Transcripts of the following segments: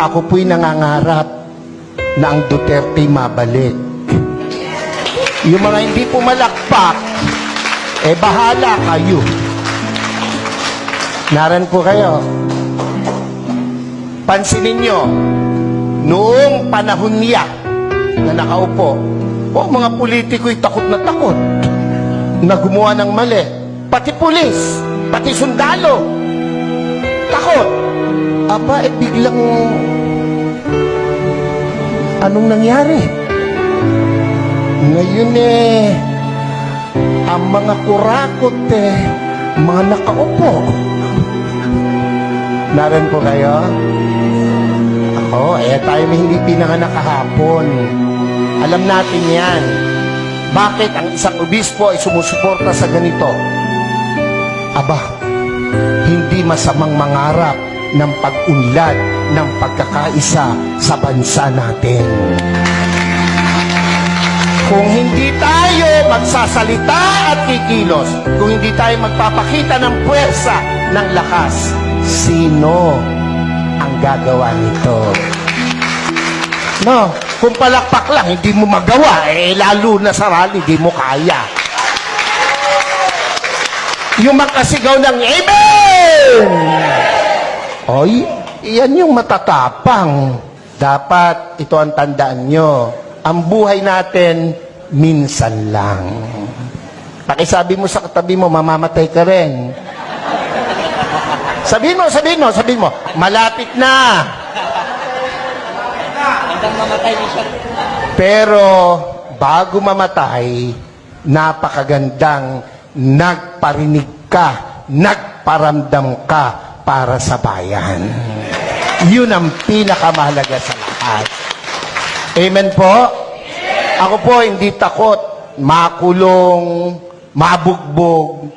Ako po'y nangangarap na ang Duterte mabalik. Yung mga hindi pumalakpak, bahala kayo. Naran po kayo. Pansinin nyo, noong panahon niya na nakaupo, mga politiko'y takot na gumawa ng mali. Pati pulis, pati sundalo, takot. Aba, biglang, anong nangyari? Ngayon ang mga kurakot mga nakaupo. Naran po kayo? Ako, tayo may hindi pinanganak kahapon. Alam natin yan. Bakit ang isang obispo ay sumusuporta sa ganito? Aba, hindi masamang mangarap ng pag-unlad ng pagkakaisa sa bansa natin. Kung hindi tayo magsasalita at kikilos, kung hindi tayo magpapakita ng puwersa, ng lakas, sino ang gagawa nito? No, kung palakpak lang, hindi mo magawa, lalo na sa rally, hindi mo kaya. Yung makasigaw ng Amen! Oy, iyan yung matatapang. Dapat, ito ang tandaan nyo, ang buhay natin, minsan lang. Pakisabi mo sa katabi mo, mamamatay ka rin. Sabihin mo, malapit na. Pero, bago mamatay, napakagandang nagparinig ka, nagparamdam ka para sa bayan. Yun ang pinakamahalaga sa lahat. Amen po? Ako po hindi takot makulong, mabugbog,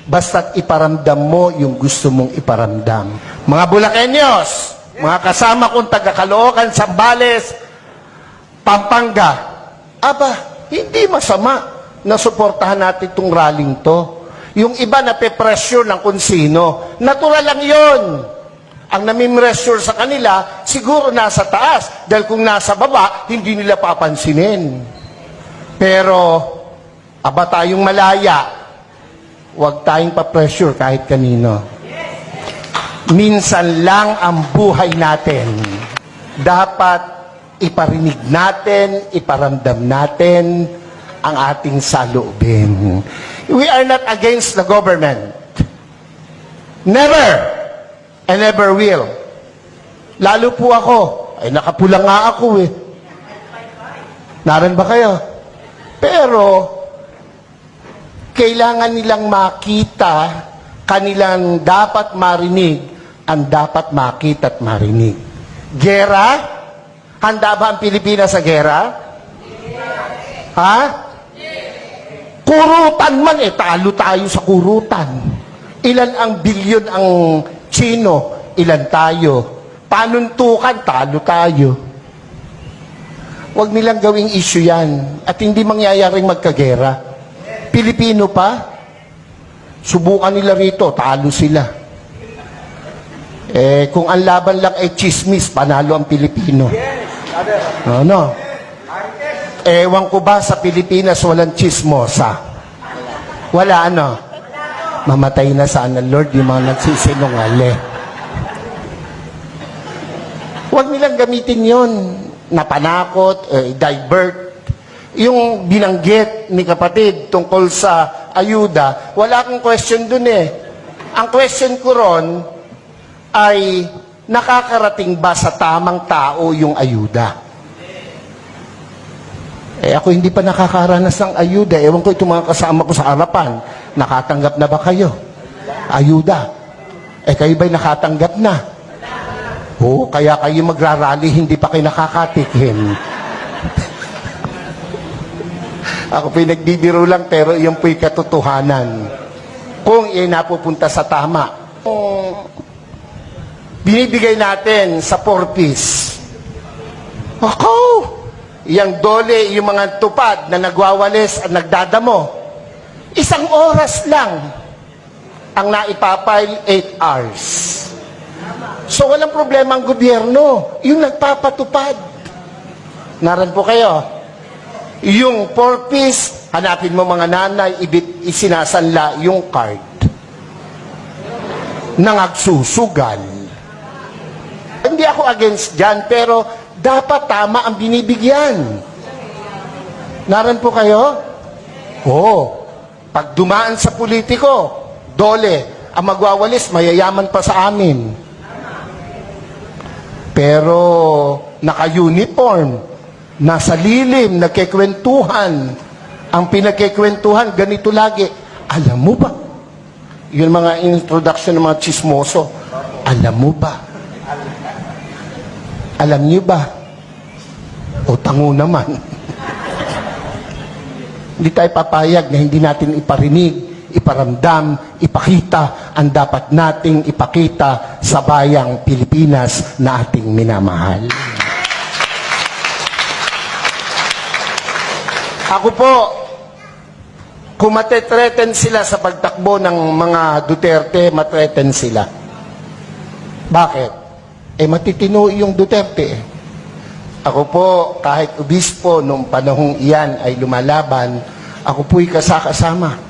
basta't iparamdam mo yung gusto mong iparamdam. Mga Bulakenyos, mga kasama kong taga-Caloocan, Zambales, Pampanga, aba, hindi masama na suportahan natin itong rallying to. Yung iba na pe-pressure ng kung sino, natural lang yon. Ang nami-pressure sa kanila, siguro nasa taas. Dahil kung nasa baba, hindi nila papansinin. Pero, aba tayong malaya, huwag tayong pa-pressure kahit kanino. Minsan lang ang buhay natin. Dapat iparinig natin, iparamdam natin ang ating saloobin. We are not against the government. Never! And never will. Lalo po ako. Nakapula nga ako Naran ba kayo? Pero, kailangan nilang makita, kanilang dapat marinig, ang dapat makita at marinig. Gera? Handa ba ang Pilipinas sa gera? Ha? Kurutan man talo tayo sa kurutan. Ilan ang bilyon ang Chino, ilan tayo? Panuntukan, talo tayo. Huwag nilang gawing issue yan. At hindi mangyayaring magkagera. Pilipino pa, subukan nila rito, talo sila. Kung ang laban lang ay chismis, panalo ang Pilipino. No. Ewan ko ba sa Pilipinas walang chismosa? Wala Mamatay na sana, Lord, yung mga nagsisinungaling. Huwag nilang gamitin yon na panakot, divert. Yung binanggit ni kapatid tungkol sa ayuda, wala akong question dun Ang question ko ron ay, nakakarating ba sa tamang tao yung ayuda? Ako hindi pa nakakaranas ng ayuda. Ewan ko itong mga kasama ko sa harapan. Nakatanggap na ba kayo? Ayuda. Kayo ba'y nakatanggap na? Oo, kaya kayo magrarally, hindi pa kayo nakakatikim. Ako pinagbibiro lang, pero yung po'y katotohanan. Kung napupunta sa tama. Binibigay natin sa 4-piece. Ako! Yang dole, yung mga tupad na nagwawalis at nagdadamo. 1 oras lang ang naipapile 8 hours. So walang problema ang gobyerno, yung nagpapatupad. Naran po kayo. Yung 4-piece, hanapin mo mga nanay, isinasanla yung card. Nangagsusugal. Hindi ako against dyan, pero dapat tama ang binibigyan. Naran po kayo? Oo. Pag dumaan sa politiko, dole, ang magwawalis, mayayaman pa sa amin. Pero naka-uniform, nasa lilim, nagkikwentuhan. Ang pinagkikwentuhan, ganito lagi. Alam mo ba? Yun mga introduction ng mga chismoso. Alam mo ba? Alam niyo ba? O tango naman. Hindi tayo papayag na hindi natin iparinig, iparamdam, ipakita ang dapat nating ipakita sa bayang Pilipinas na ating minamahal. Ako po, kung matetreten sila sa pagtakbo ng mga Duterte, matreten sila. Bakit? Matitino yung Duterte. Ako po, kahit obispo, nung panahong iyan ay lumalaban, ako po'y kasama.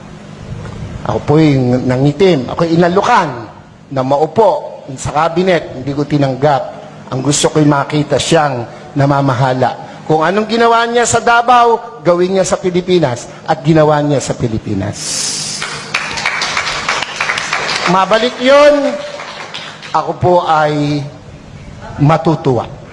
Ako po'y nangitim. Ako'y inalukan na maupo sa kabinet. Hindi ko tinanggap. Ang gusto ko'y makita siyang namamahala. Kung anong ginawa niya sa Davao, gawin niya sa Pilipinas. At ginawa niya sa Pilipinas. Mabalik yun, ako po ay matutuwa.